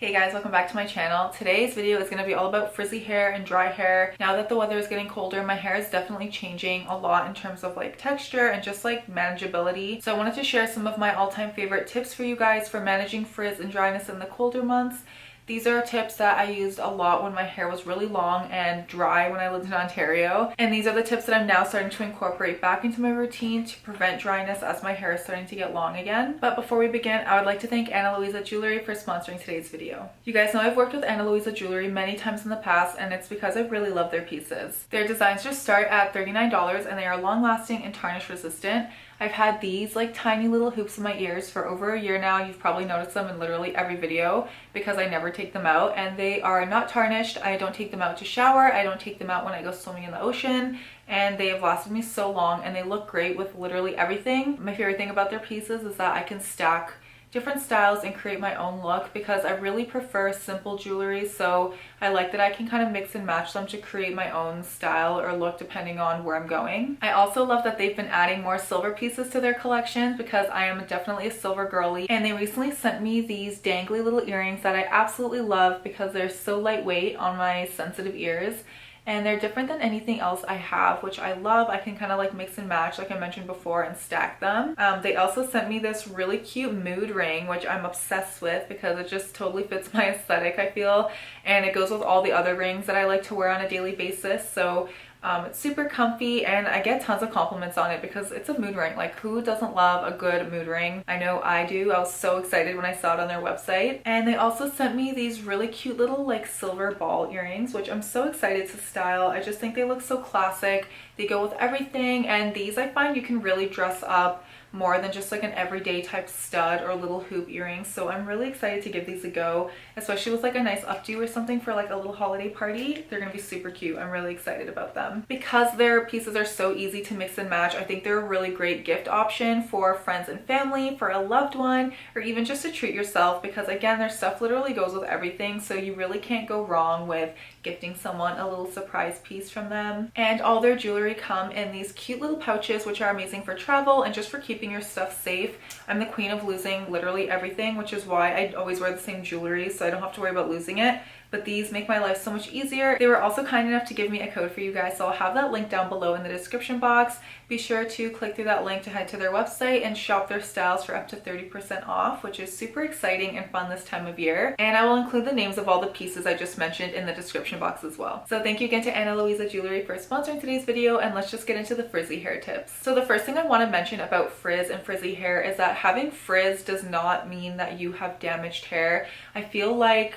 Hey guys, welcome back to my channel. Today's video is going to be all about frizzy hair and dry hair. Now that the weather is getting colder, my hair is definitely changing a lot in terms of like texture and just like manageability. So I wanted to share some of my all-time favorite tips for you guys for managing frizz and dryness in the colder months. These are tips that I used a lot when my hair was really long and dry when I lived in Ontario. And these are the tips that I'm now starting to incorporate back into my routine to prevent dryness as my hair is starting to get long again. But before we begin, I would like to thank Luisa Jewelry for sponsoring today's video. You guys know I've worked with Luisa Jewelry many times in the past, and it's because I really love their pieces. Their designs just start at $39 and they are long lasting and tarnish resistant. I've had these like tiny little hoops in my ears for over a year now. You've probably noticed them in literally every video because I never take them out, and they are not tarnished. I don't take them out to shower. I don't take them out when I go swimming in the ocean, and they have lasted me so long and they look great with literally everything. My favorite thing about their pieces is that I can stack different styles and create my own look because I really prefer simple jewelry, so I like that I can kind of mix and match them to create my own style or look depending on where I'm going. I also love that they've been adding more silver pieces to their collection because I am definitely a silver girly, and they recently sent me these dangly little earrings that I absolutely love because they're so lightweight on my sensitive ears. And they're different than anything else I have, which I love. I can kind of like mix and match like I mentioned before and stack them. They also sent me this really cute mood ring, which I'm obsessed with because it just totally fits my aesthetic, I feel, and it goes with all the other rings that I like to wear on a daily basis. So it's super comfy and I get tons of compliments on it because it's a mood ring. Like, who doesn't love a good mood ring? I know I do. I was so excited when I saw it on their website. And they also sent me these really cute little like silver ball earrings, which I'm so excited to style. I just think they look so classic. They go with everything, and these I find you can really dress up more than just like an everyday type stud or little hoop earrings. So I'm really excited to give these a go, especially with like a nice updo or something for like a little holiday party. They're gonna be super cute. I'm really excited about them. Because their pieces are so easy to mix and match, I think they're a really great gift option for friends and family, for a loved one, or even just to treat yourself, because again, their stuff literally goes with everything, so you really can't go wrong with gifting someone a little surprise piece from them. And all their jewelry come in these cute little pouches, which are amazing for travel and just for keeping your stuff safe. I'm the queen of losing literally everything, which is why I always wear the same jewelry so I don't have to worry about losing it. But these make my life so much easier. They were also kind enough to give me a code for you guys, so I'll have that link down below in the description box. Be sure to click through that link to head to their website and shop their styles for up to 30% off, which is super exciting and fun this time of year. And I will include the names of all the pieces I just mentioned in the description box as well. So thank you again to Luisa Jewelry for sponsoring today's video, and let's just get into the frizzy hair tips. So the first thing I want to mention about frizz and frizzy hair is that having frizz does not mean that you have damaged hair. I feel like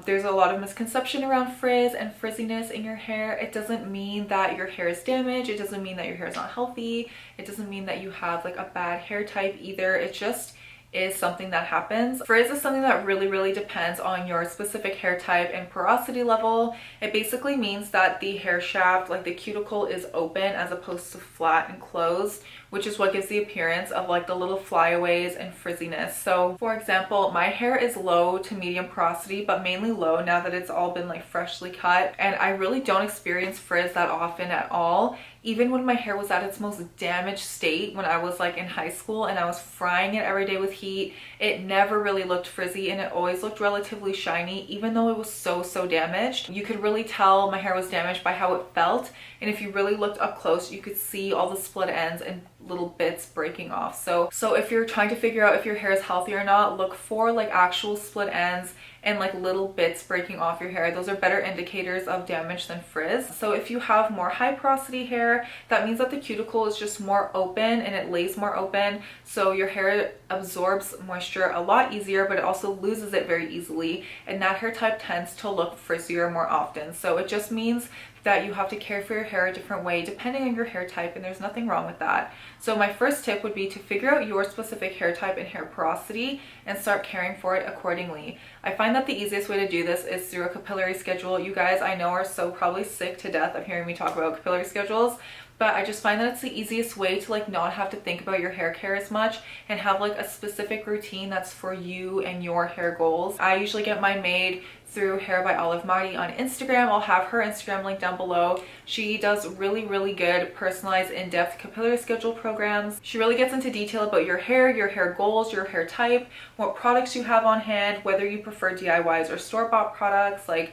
there's a lot of misconception around frizz and frizziness in your hair. It doesn't mean that your hair is damaged. It doesn't mean that your hair is not healthy. It doesn't mean that you have like a bad hair type either. It just is something that happens. Frizz is something that really depends on your specific hair type and porosity level. It basically means that the hair shaft, like the cuticle, is open as opposed to flat and closed, which is what gives the appearance of like the little flyaways and frizziness. So for example, my hair is low to medium porosity, but mainly low now that it's all been like freshly cut, and I really don't experience frizz that often at all. Even when my hair was at its most damaged state when I was like in high school and I was frying it every day with heat, it never really looked frizzy and it always looked relatively shiny, even though it was so damaged. You could really tell my hair was damaged by how it felt, and if you really looked up close, you could see all the split ends and little bits breaking off. So if you're trying to figure out if your hair is healthy or not, look for like actual split ends and like little bits breaking off your hair. Those are better indicators of damage than frizz. So if you have more high porosity hair, that means that the cuticle is just more open and it lays more open, so your hair absorbs moisture a lot easier, but it also loses it very easily, and that hair type tends to look frizzier more often. So it just means that you have to care for your hair a different way depending on your hair type, and there's nothing wrong with that. So my first tip would be to figure out your specific hair type and hair porosity and start caring for it accordingly. I find that the easiest way to do this is through a capillary schedule. You guys, I know, are so probably sick to death of hearing me talk about capillary schedules, but I just find that it's the easiest way to like not have to think about your hair care as much and have like a specific routine that's for you and your hair goals. I usually get mine made through Hair by Olive Marty on Instagram. I'll have her Instagram link down below. She does really good personalized in-depth capillary schedule programs. She really gets into detail about your hair goals, your hair type, what products you have on hand, whether you prefer DIYs or store-bought products, like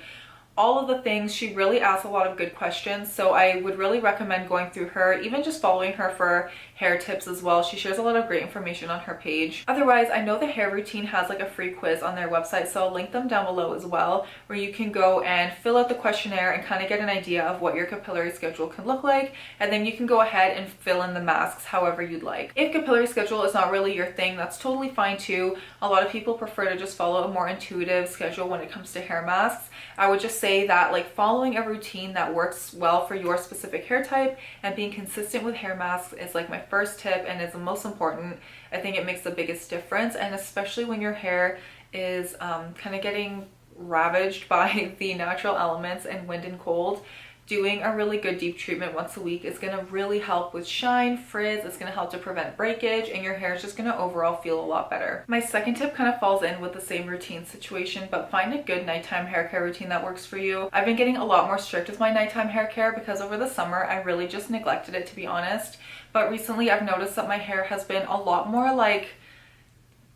all of the things. She really asks a lot of good questions, so I would really recommend going through her, even just following her for hair tips as well. She shares a lot of great information on her page. Otherwise, I know the hair routine has like a free quiz on their website, so I'll link them down below as well, where you can go and fill out the questionnaire and kind of get an idea of what your capillary schedule can look like, and then you can go ahead and fill in the masks however you'd like. If capillary schedule is not really your thing, that's totally fine too. A lot of people prefer to just follow a more intuitive schedule when it comes to hair masks. I would just say that like following a routine that works well for your specific hair type and being consistent with hair masks is like my first tip and is the most important. I think it makes the biggest difference, and especially when your hair is kind of getting ravaged by the natural elements and wind and cold. Doing a really good deep treatment once a week is going to really help with shine, frizz. It's going to help to prevent breakage, and your hair is just going to overall feel a lot better. My second tip kind of falls in with the same routine situation, but find a good nighttime hair care routine that works for you. I've been getting a lot more strict with my nighttime hair care because over the summer I really just neglected it, to be honest. But recently I've noticed that my hair has been a lot more like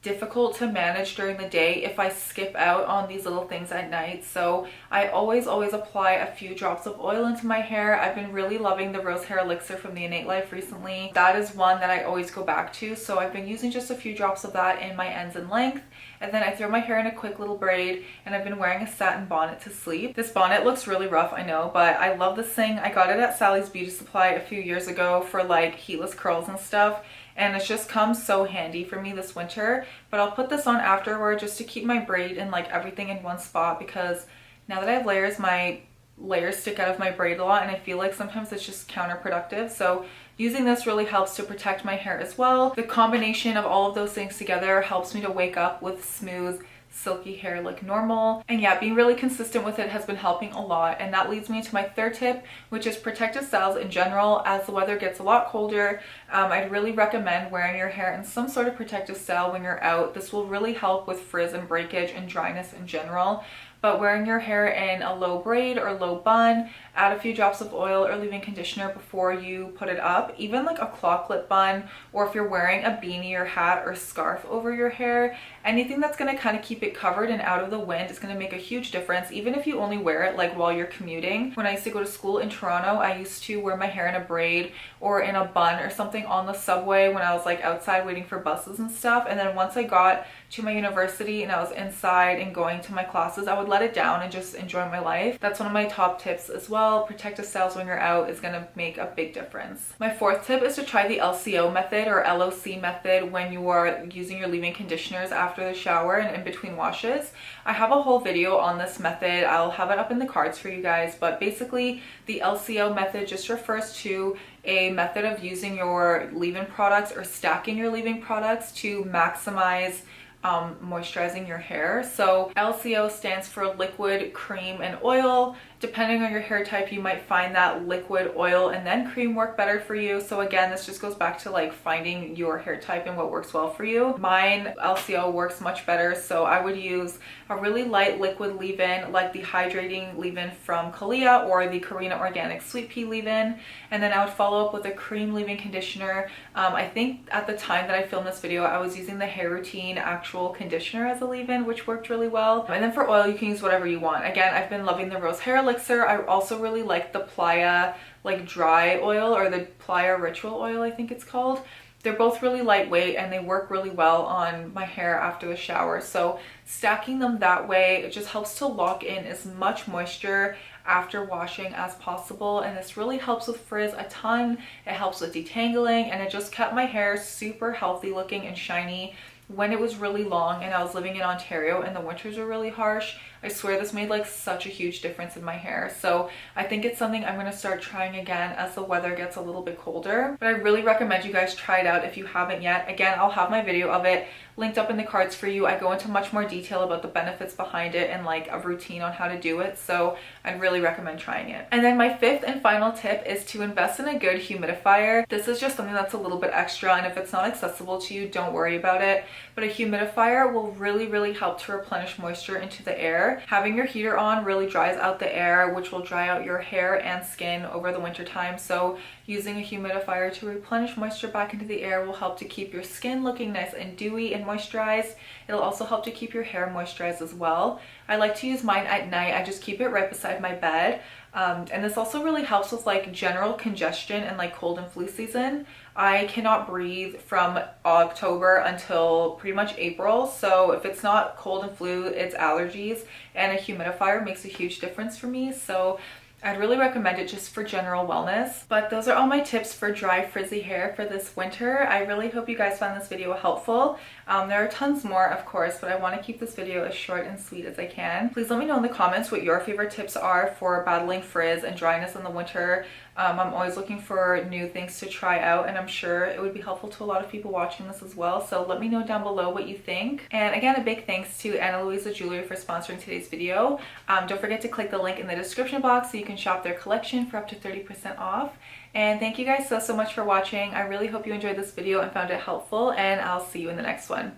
difficult to manage during the day if I skip out on these little things at night. So I always apply a few drops of oil into my hair. I've been really loving the rose hair elixir from the Innate Life recently. That is one that I always go back to, so I've been using just a few drops of that in my ends and length, and then I throw my hair in a quick little braid, and I've been wearing a satin bonnet to sleep. This bonnet looks really rough, I know, but I love this thing. I got it at Sally's Beauty Supply a few years ago for like heatless curls and stuff, and it's just come so handy for me this winter. But I'll put this on afterward just to keep my braid and like everything in one spot, because now that I have layers, my layers stick out of my braid a lot and I feel like sometimes it's just counterproductive. So using this really helps to protect my hair as well. The combination of all of those things together helps me to wake up with smooth, silky hair like normal. And yeah, being really consistent with it has been helping a lot. And that leads me to my third tip, which is protective styles in general. As the weather gets a lot colder, I'd really recommend wearing your hair in some sort of protective style when you're out. This will really help with frizz and breakage and dryness in general. But wearing your hair in a low braid or low bun, add a few drops of oil or leave-in conditioner before you put it up. Even like a claw clip bun, or if you're wearing a beanie or hat or scarf over your hair, anything that's going to kind of keep it covered and out of the wind is going to make a huge difference, even if you only wear it like while you're commuting. When I used to go to school in Toronto, I used to wear my hair in a braid or in a bun or something on the subway when I was like outside waiting for buses and stuff. And then once I got to my university and I was inside and going to my classes, I would let it down and just enjoy my life. That's one of my top tips as well. Protective styles when you're out is going to make a big difference. My fourth tip is to try the LCO method or LOC method when you are using your leave-in conditioners after the shower and in between washes. I have a whole video on this method. I'll have it up in the cards for you guys, but basically the LCO method just refers to a method of using your leave-in products or stacking your leave-in products to maximize moisturizing your hair. So LCO stands for liquid, cream, and oil. Depending on your hair type, you might find that liquid, oil, and then cream work better for you. So again, this just goes back to like finding your hair type and what works well for you. Mine, LCO, works much better, so I would use a really light liquid leave-in like the hydrating leave-in from Kalia or the Karina Organic Sweet Pea leave-in, and then I would follow up with a cream leave-in conditioner. I think at the time that I filmed this video, I was using the Hair Routine actual conditioner as a leave-in, which worked really well. And then for oil, you can use whatever you want. Again, I've been loving the Rose Hair Elixir. I also really like the Playa like dry oil, or the Playa Ritual oil, I think it's called. They're both really lightweight and they work really well on my hair after the shower. So stacking them that way, it just helps to lock in as much moisture after washing as possible, and this really helps with frizz a ton. It helps with detangling, and it just kept my hair super healthy looking and shiny when it was really long and I was living in Ontario and the winters were really harsh. I swear this made like such a huge difference in my hair. So I think it's something I'm going to start trying again as the weather gets a little bit colder. But I really recommend you guys try it out if you haven't yet. Again, I'll have my video of it linked up in the cards for you. I go into much more detail about the benefits behind it and like a routine on how to do it. So I'd really recommend trying it. And then my fifth and final tip is to invest in a good humidifier. This is just something that's a little bit extra, and if it's not accessible to you, don't worry about it. But a humidifier will really help to replenish moisture into the air. Having your heater on really dries out the air, which will dry out your hair and skin over the winter time. So using a humidifier to replenish moisture back into the air will help to keep your skin looking nice and dewy and moisturized. It'll also help to keep your hair moisturized as well. I like to use mine at night. I just keep it right beside my bed. And this also really helps with like general congestion and like cold and flu season. I cannot breathe from October until pretty much April. So if it's not cold and flu, it's allergies, and a humidifier makes a huge difference for me. So I'd really recommend it just for general wellness. But those are all my tips for dry frizzy hair for this winter. I really hope you guys found this video helpful. There are tons more, of course, but I want to keep this video as short and sweet as I can. Please let me know in the comments what your favorite tips are for battling frizz and dryness in the winter. I'm always looking for new things to try out, and I'm sure it would be helpful to a lot of people watching this as well. So let me know down below what you think. And again, a big thanks to Luisa Jewelry for sponsoring today's video. Don't forget to click the link in the description box so you can shop their collection for up to 30% off. And thank you guys so much for watching. I really hope you enjoyed this video and found it helpful, and I'll see you in the next one.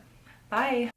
Bye!